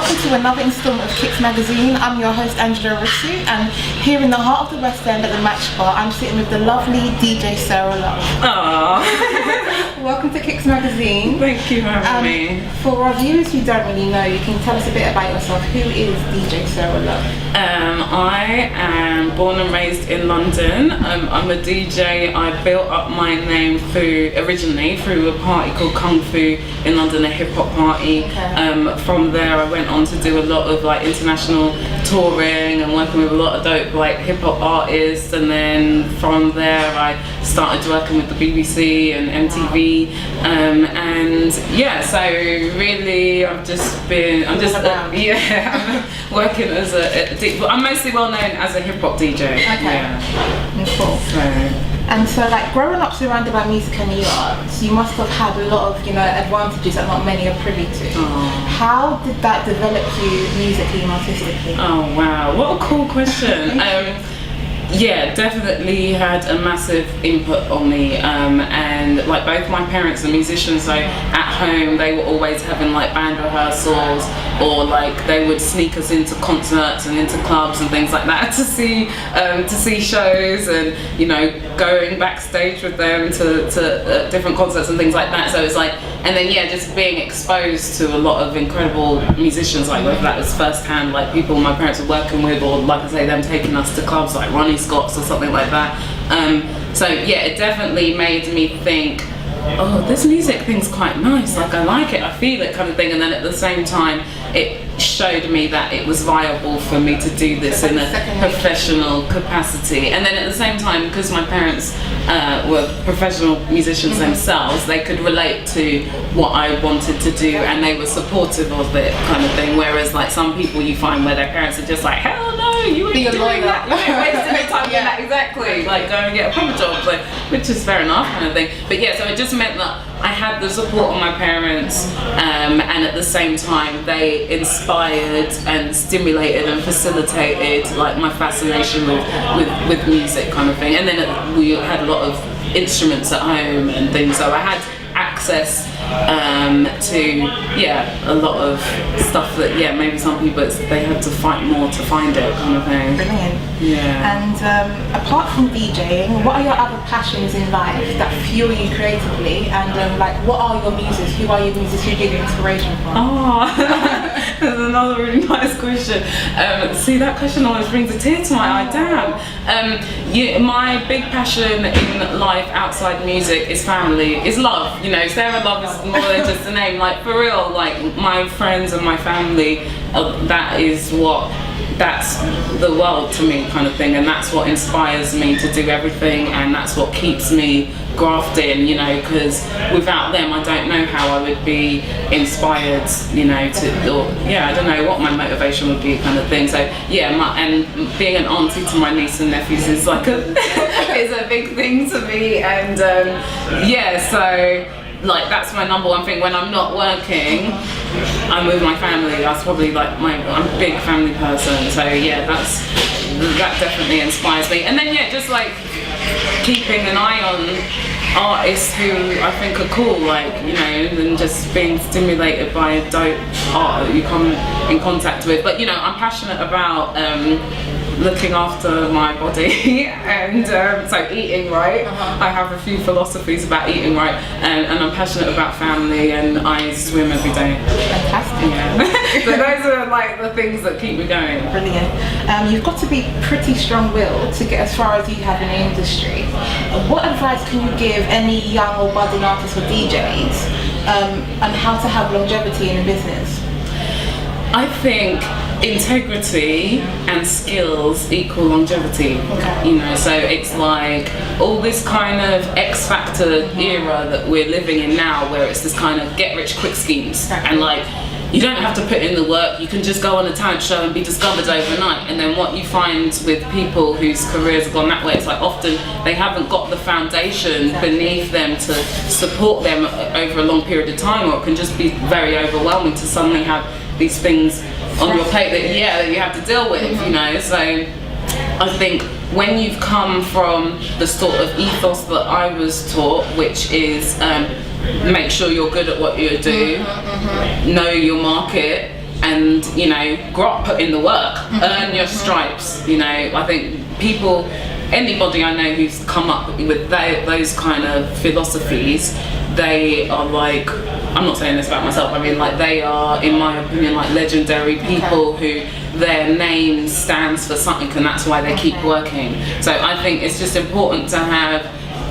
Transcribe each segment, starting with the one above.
welcome to another instalment of Kicks Magazine. I'm your host Generalz, and here in the heart of the West End at the Match Bar, I'm sitting with the lovely DJ Sarah Love. Aww. Welcome to Kicks Magazine. Thank you for having me. For our viewers who don't really know, you can tell us a bit about yourself. Who is DJ Sarah Love? I am born and raised in London. I'm a DJ. I built up my name originally through a party called Kung Fu in London, a HipHop party. Okay. From there I went on to do a lot of like international touring and working with a lot of dope like hip-hop artists, and then from there I started working with the BBC and MTV, and yeah, so really I'm working as I'm mostly well known as a hip-hop DJ. Okay. Yeah. Cool. And so, like, growing up surrounded by music and the arts, you must have had a lot of, advantages that not many are privy to. How did that develop you musically and artistically? Oh wow, what a cool question. Yeah, definitely had a massive input on me, and like both my parents are musicians, so at home they were always having like band rehearsals, or like they would sneak us into concerts and into clubs and things like that to see shows, and going backstage with them to different concerts and things like that. So it's like, and then just being exposed to a lot of incredible musicians, like whether that was firsthand, like people my parents were working with, or like I say, them taking us to clubs like Ronnie Scott's or something like that. So yeah, it definitely made me think, oh, this music thing's quite nice, like I like it, I feel it, kind of thing. And then at the same time it showed me that it was viable for me to do this in a professional capacity. And then at the same time, because my parents were professional musicians themselves, they could relate to what I wanted to do, and they were supportive of it, kind of thing. Whereas like some people you find where their parents are just like, hell no, you ain't doing that, you ain't wasting your time doing that. Exactly, like go and get a proper job, like, which is fair enough, kind of thing. But yeah, so it just meant that I had the support of my parents, and at the same time they inspired and stimulated and facilitated like my fascination with music, kind of thing. And then we had a lot of instruments at home and things, so I had access to a lot of stuff that maybe some people they had to fight more to find it, kind of thing. Brilliant. Yeah. And apart from DJing, what are your other passions in life that fuel you creatively? And like, what are your muses? Who are your muses? Who do you get inspiration from? Oh, that's another really nice question. See, that question always brings a tear to my eye. Damn. My big passion in life outside music is family, is love. Sarah Love is more than just a name. Like, for real, like my friends and my family, that's the world to me, kind of thing, and that's what inspires me to do everything, and that's what keeps me grafting, because without them I don't know how I would be inspired, I don't know what my motivation would be, kind of thing. So and being an auntie to my niece and nephews is like is a big thing to me, and so like that's my number one thing. When I'm not working, I'm with my family. That's probably like I'm a big family person, so that definitely inspires me. And then just like keeping an eye on artists who I think are cool, like and just being stimulated by dope art that you come in contact with. But I'm passionate about looking after my body and so eating right. I have a few philosophies about eating right, and I'm passionate about family, and I swim every day. Fantastic. Yeah. So those are like the things that keep me going. Brilliant. You've got to be pretty strong-willed to get as far as you have in the industry. What advice can you give any young or budding artists or DJs on how to have longevity in a business? I think integrity and skills equal longevity. Okay. So it's like all this kind of X Factor era that we're living in now, where it's this kind of get rich quick schemes, and like you don't have to put in the work, you can just go on a talent show and be discovered overnight. And then what you find with people whose careers have gone that way, it's like often they haven't got the foundation beneath them to support them over a long period of time, or it can just be very overwhelming to suddenly have these things on your plate that you have to deal with, So I think when you've come from the sort of ethos that I was taught, which is make sure you're good at what you do, know your market, and you know, grow up, put in the work, earn your stripes. You know, I think anybody I know who's come up with those kind of philosophies, they are like, I'm not saying this about myself, I mean like they are, in my opinion, like legendary people who their name stands for something, and that's why they keep working. So I think it's just important to have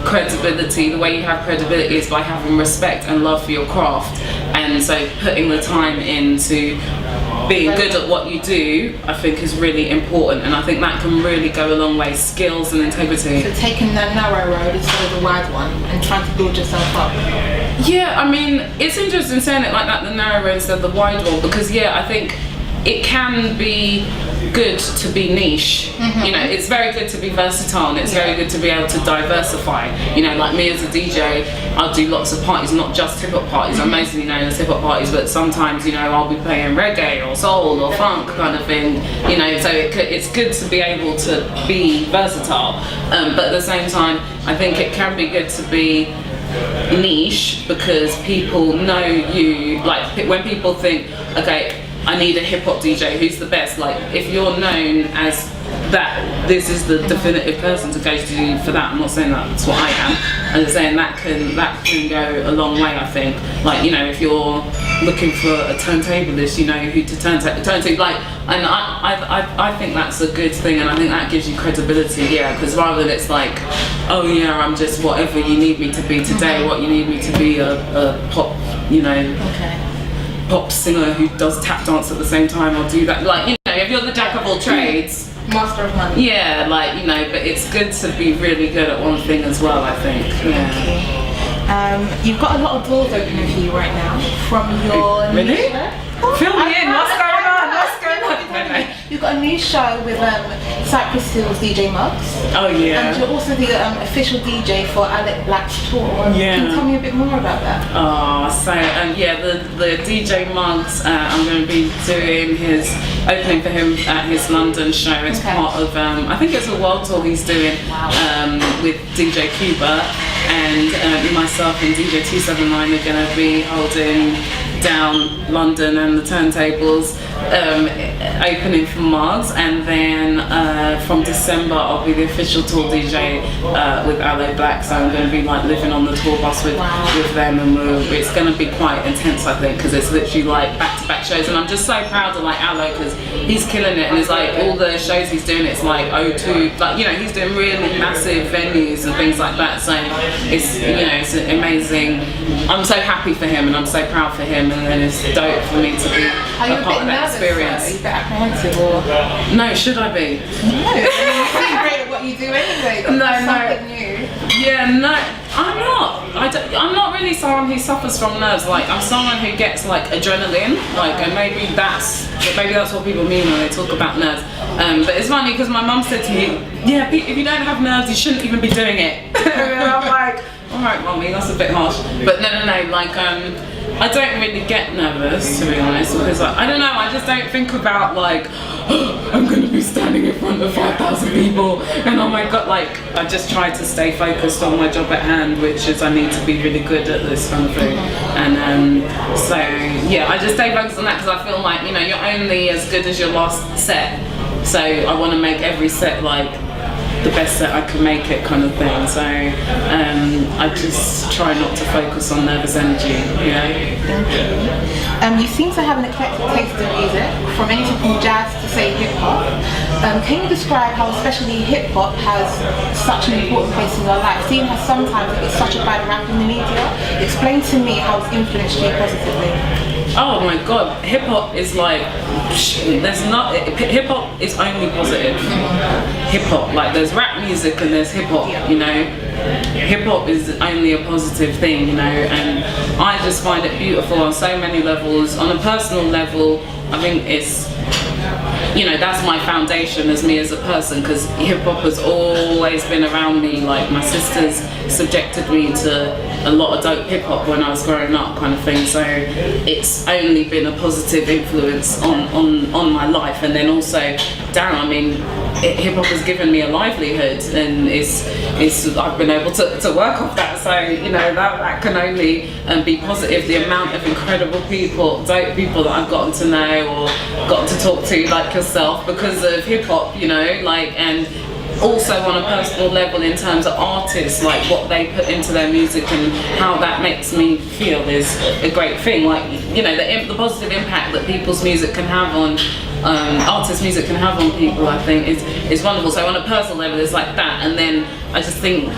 credibility. The way you have credibility is by having respect and love for your craft, and so putting the time into being good at what you do, I think, is really important, and I think that can really go a long way. Skills and integrity. So taking the narrow road instead of the wide one and trying to build yourself up. Yeah, I mean, it's interesting saying it like that, the narrow road instead of the wide one, because yeah, I think it can be good to be niche. You know, it's very good to be versatile, and it's very good to be able to diversify. You know, like me as a DJ, I'll do lots of parties, not just hip hop parties. I'm mostly known as hip hop parties, but sometimes, you know, I'll be playing reggae or soul or funk kind of thing. You know, so it's good to be able to be versatile. But at the same time, I think it can be good to be niche, because people know you. Like when people think, okay, I need a hip hop DJ, who's the best? Like if you're known as that, this is the definitive person to go to for that. I'm not saying that's what I am. I'm just saying that can go a long way, I think. Like, you know, if you're looking for a turntablist, you know who to turn to. Like, and I think that's a good thing, and I think that gives you credibility, yeah. Because rather than it's like, oh yeah, I'm just whatever you need me to be today, what you need me to be a pop, you know. Pop singer who does tap dance at the same time, or do that, like, you know, if you're the jack of all trades, master of none. Yeah, like, you know, but it's good to be really good at one thing as well, I think. Yeah. You've got a lot of doors opening for you right now from your really? new show. Fill me in, what's going on? What's going on? You've got a new show with Cypress Hill's DJ Muggs. Oh yeah. And you're also the official DJ for Alec Black's tour. Yeah. Can you tell me a bit more about that? Oh, so yeah, the DJ Muggs, I'm going to be doing his opening for him at his London show as part of, I think it's a world tour he's doing with DJ Cuba, and myself and DJ 279 are going to be holding down London and the turntables, opening for Mars, and then from December I'll be the official tour DJ with Aloe Black, so I'm going to be like living on the tour bus with them, and it's going to be quite intense, I think, because it's literally like back-to-back shows, and I'm just so proud of like Aloe, because he's killing it, and it's like all the shows he's doing, it's like O2, like, you know, he's doing really massive venues and things like that, so it's, you know, it's amazing. I'm so happy for him, and I'm so proud for him, and then it's dope for me to be a part of that experience. Are you a bit apprehensive, or? No, should I be? No, you're pretty great at what you do anyway. Something new. Yeah, no, I'm not. I'm not really someone who suffers from nerves. Like, I'm someone who gets like adrenaline. Like, and maybe that's what people mean when they talk about nerves. But it's funny because my mum said to me, "Yeah, if you don't have nerves, you shouldn't even be doing it." And I'm like, "All right, mummy, that's a bit harsh." But no. Like, I don't really get nervous, to be honest, because I don't know, I just don't think about like, oh, I'm going to be standing in front of 5,000 people and oh my god, like, I just try to stay focused on my job at hand, which is I need to be really good at this kind of thing. And so yeah, I just stay focused on that, because I feel like, you know, you're only as good as your last set, so I want to make every set like the best that I can make it, kind of thing. So I just try not to focus on nervous energy, you know. You seem to have an eclectic taste in music, from anything from jazz to say hip hop. Can you describe how especially hip hop has such an important place in your life, seeing as sometimes it's such a bad rap in the media? Explain to me how it's influenced you positively. Oh my god, hip hop is like, hip hop is only positive. Hip hop, like there's rap music and there's hip hop, you know. Hip hop is only a positive thing, you know, and I just find it beautiful on so many levels. On a personal level, I think it's, you know, that's my foundation as me as a person, because hip hop has always been around me. Like, my sisters subjected me to a lot of dope hip hop when I was growing up, kind of thing. So it's only been a positive influence on my life. And then also, damn, I mean, hip hop has given me a livelihood, and it's I've been able to work off that. So you know that can only be positive. The amount of incredible people, dope people that I've gotten to know or gotten to talk to, like yourself, because of hip hop, you know, like, and also on a personal level in terms of artists, like what they put into their music and how that makes me feel is a great thing. Like, you know, the positive impact that people's music can have on artists' music can have on people, I think is wonderful. So on a personal level, it's like that. And then I just think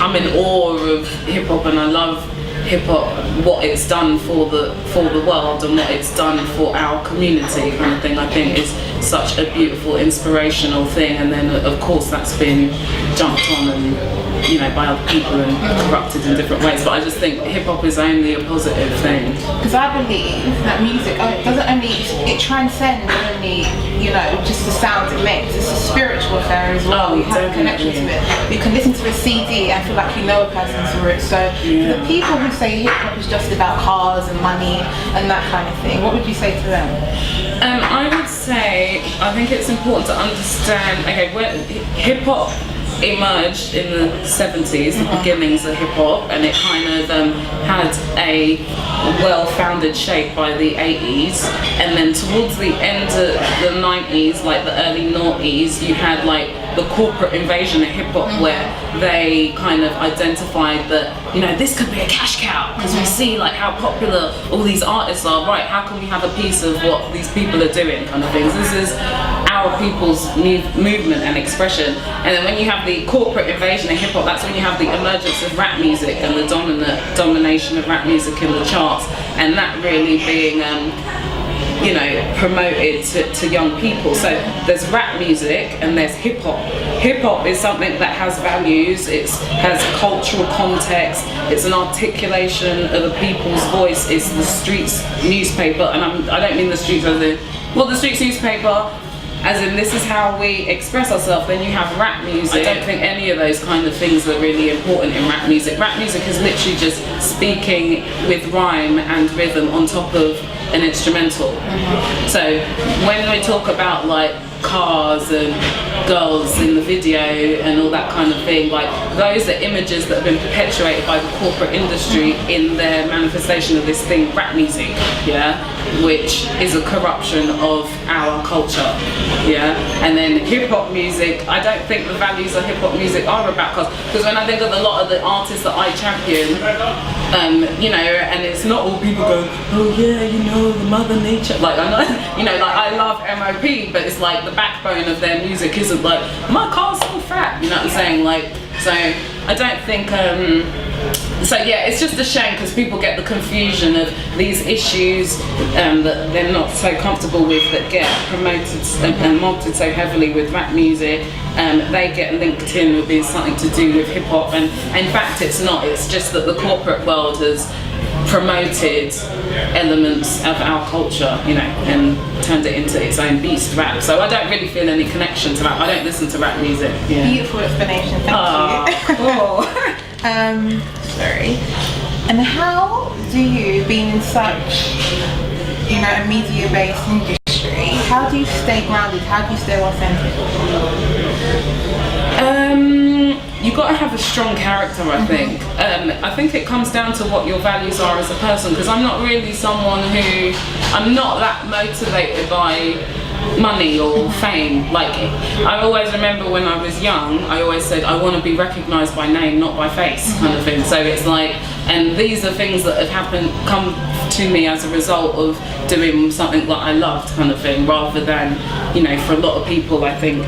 I'm in awe of hip hop, and I love hip hop, what it's done for the world and what it's done for our community, kind of thing. I think is such a beautiful, inspirational thing. And then of course that's been jumped on and, you know, by other people and corrupted in different ways. But I just think hip hop is only a positive thing. Because I believe that music it transcends only, you know, just the sounds it makes. It's a spiritual affair as well. You have a connection to it. You can listen to a CD and feel like you know a person through it. So for the people who say hip hop is just about cars and money and that kind of thing, what would you say to them? I would say, I think it's important to understand, okay, when hip hop emerged in the 70s, the beginnings of hip hop, and it kind of had a well-founded shape by the 80s, and then towards the end of the 90s, like the early noughties, you had like the corporate invasion of hip hop, where they kind of identified that, you know, this could be a cash cow, because we see like how popular all these artists are, right? How can we have a piece of what these people are doing, kind of things. This is our people's movement and expression. And then when you have the corporate invasion of hip hop, that's when you have the emergence of rap music and the domination of rap music in the charts, and that really being you know, promoted to young people. So there's rap music and there's hip hop. Hip hop is something that has values, it has cultural context, it's an articulation of the people's voice, it's the streets newspaper, and I don't mean the streets as in, well, the streets newspaper as in this is how we express ourselves. Then you have rap music. I don't think any of those kind of things are really important in rap music. Rap music is literally just speaking with rhyme and rhythm on top of an instrumental. So when we talk about like cars and girls in the video and all that kind of thing, like those are images that have been perpetuated by the corporate industry in their manifestation of this thing, rap music, yeah, which is a corruption of our culture, yeah. And then hip hop music, I don't think the values of hip hop music are about cars, because when I think of a lot of the artists that I champion, you know, and it's not all people going, oh yeah, you know, the mother nature, like I know, you know, like I love MOP, but it's like the backbone of their music isn't like, my car's so fat, you know what I'm saying, like, so I don't think, so yeah, it's just a shame because people get the confusion of these issues that they're not so comfortable with that get promoted and marketed so heavily with rap music. They get linked in with being something to do with hip hop, and in fact it's not. It's just that the corporate world has promoted elements of our culture, you know, and turned it into its own beast, rap. So I don't really feel any connection to rap. I don't listen to rap music. Yeah. Beautiful explanation, thank you. Cool. Sorry. And how do you, being in such, you know, a media-based industry, how do you stay grounded? How do you stay authentic? You've got to have a strong character, I think. I think it comes down to what your values are as a person, because I'm not really someone who, I'm not that motivated by money or fame. Like, I always remember when I was young, I always said I want to be recognised by name, not by face, kind of thing. So it's like, and these are things that have come to me as a result of doing something that I loved, kind of thing, rather than, you know, for a lot of people, I think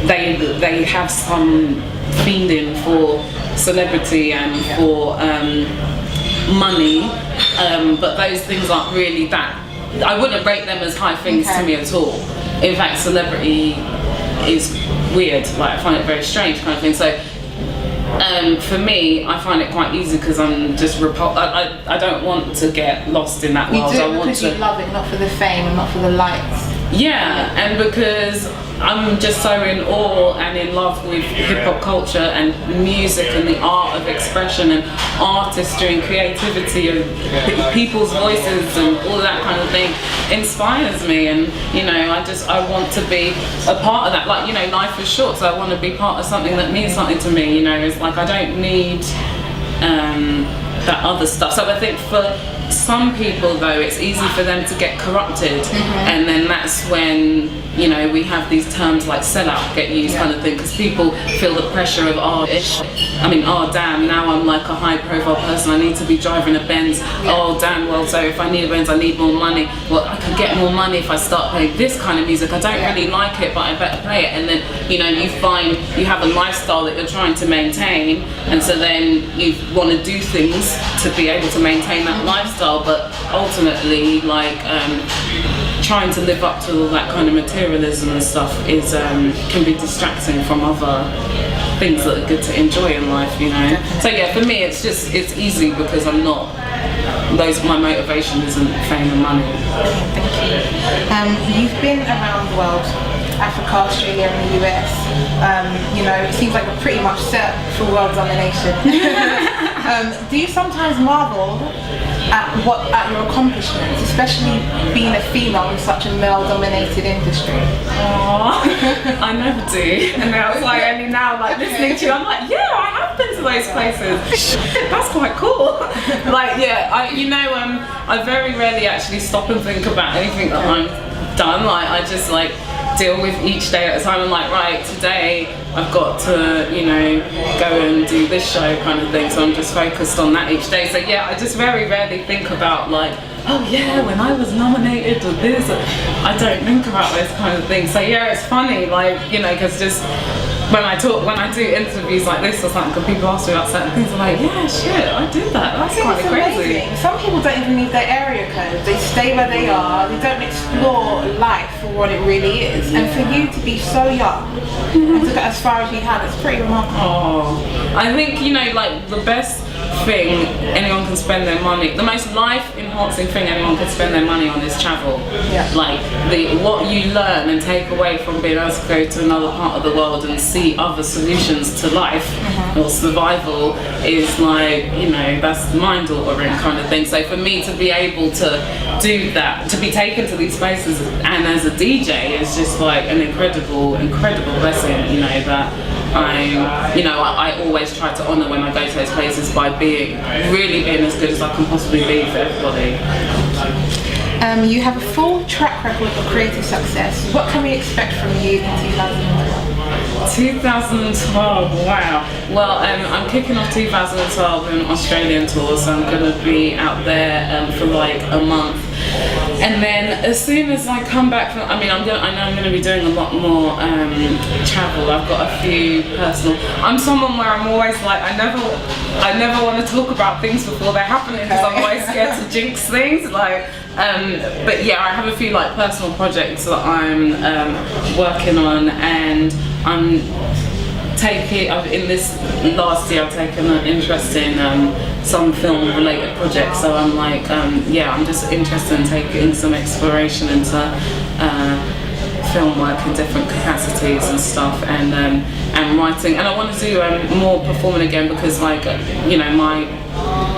they have some fiending for celebrity and for money, but those things aren't really that, I wouldn't rate them as high things to me at all. In fact, celebrity is weird, like I find it very strange, kind of thing. So for me, I find it quite easy because I'm just I don't want to get lost in that world. You do it because you love it, not for the fame and not for the lights. Yeah, and because I'm just so in awe and in love with hip-hop culture and music and the art of expression and artistry and creativity and people's voices and all that kind of thing inspires me. And you know, I want to be a part of that. Like, you know, life is short, so I want to be part of something that means something to me. You know, it's like I don't need that other stuff. So I think for some people though, it's easy for them to get corrupted, and then that's when, you know, we have these terms like sellout get used, kind of thing, because people feel the pressure of, oh damn, now I'm like a high profile person, I need to be driving a Benz. Oh damn, well, so if I need a Benz, I need more money. Well, I could get more money if I start playing this kind of music. I don't really like it, but I better play it. And then, you know, you find you have a lifestyle that you're trying to maintain, and so then you want to do things to be able to maintain that lifestyle, but ultimately, like, trying to live up to all that kind of materialism and stuff is can be distracting from other things that are good to enjoy in life, you know. So yeah, for me it's easy because my motivation isn't fame and money. Thank you. You've been around the world, Africa, Australia and the US. You know, it seems like we're pretty much set for world domination. Do you sometimes marvel at your accomplishments, especially being a female in such a male-dominated industry? Aww, I never do. And now it's like only now, like listening to you, I'm like, yeah, I have been to those places. That's quite cool. Like, yeah, I very rarely actually stop and think about anything that I've done. Like, I just like deal with each day at a time. I'm like, right, today I've got to, you know, go and do this show kind of thing, so I'm just focused on that each day. So yeah, I just very rarely think about like, oh yeah, when I was nominated or this. I don't think about those kind of things. So yeah, it's funny, like, you know, because just when I do interviews like this or something, people ask me about certain things, I'm like, yeah, shit, I did that. That's kind of crazy. Amazing. Some people don't even need their area code. They stay where they are. They don't explore life for what it really is. And for you to be so young and to get as far as you have, it's pretty remarkable. Oh, I think, you know, like the best thing anyone can spend their money, the most life-enhancing thing anyone can spend their money on is travel. Yeah. Like what you learn and take away from being able to go to another part of the world and see other solutions to life or survival is like, you know, that's mind-altering kind of thing. So for me to be able to do that, to be taken to these places and as a DJ is just like an incredible blessing, you know, that I always try to honour when I go to those places by being as good as I can possibly be for everybody. You have a full track record of creative success. What can we expect from you in 2012? 2012, wow. Well, I'm kicking off 2012 in an Australian tour, so I'm going to be out there for like a month. And then as soon as I come back from, I know I'm going to be doing a lot more travel. I've got a few personal, I'm someone where I'm always like, I never want to talk about things before they're happening because I'm always scared to jinx things. Like, but yeah, I have a few like personal projects that I'm working on, and in this last year I've taken an interest in some film related projects, so I'm like, I'm just interested in taking some exploration into film work in different capacities and stuff, and writing, and I want to do more performing again because, like, you know,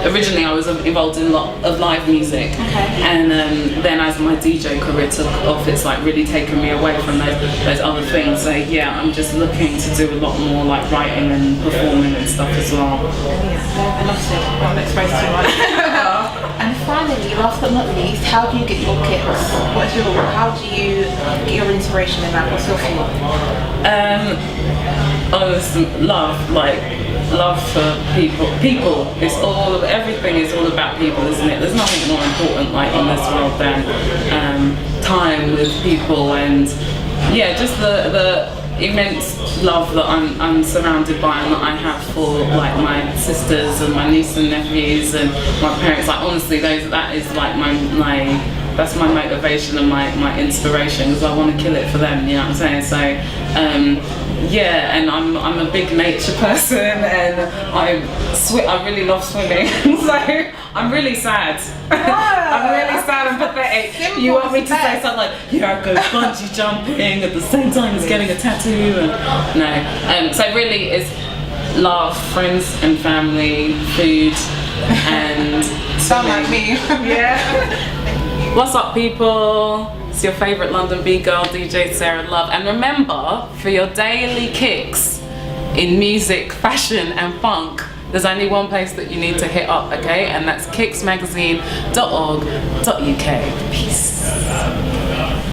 originally I was involved in a lot of live music, and then as my DJ career took off, it's like really taken me away from those other things. So yeah, I'm just looking to do a lot more like writing and performing and stuff as well. Yeah, I lost it. I'm exposed to it. And finally, last but not least, how do you get your kicks? How do you get your inspiration in that? What's your thought? Love for people. It's everything is all about people, isn't it? There's nothing more important like in this world than time with people, and yeah, just the immense love that I'm surrounded by and that I have for like my sisters and my nieces and nephews and my parents. Like honestly, that is like my that's my motivation and my inspiration, because I want to kill it for them. You know what I'm saying? So yeah, and I'm a big nature person, and I really love swimming. So I'm really sad. I'm really sad and pathetic. You want me to say something like, yeah, I go bungee jumping at the same time as getting a tattoo? And no. So really, it's love, friends and family, food, and sound like me. Yeah. What's up, people? It's your favourite London B girl, DJ Sarah Love. And remember, for your daily kicks in music, fashion and funk, there's only one place that you need to hit up, okay? And that's kicksmagazine.org.uk. Peace.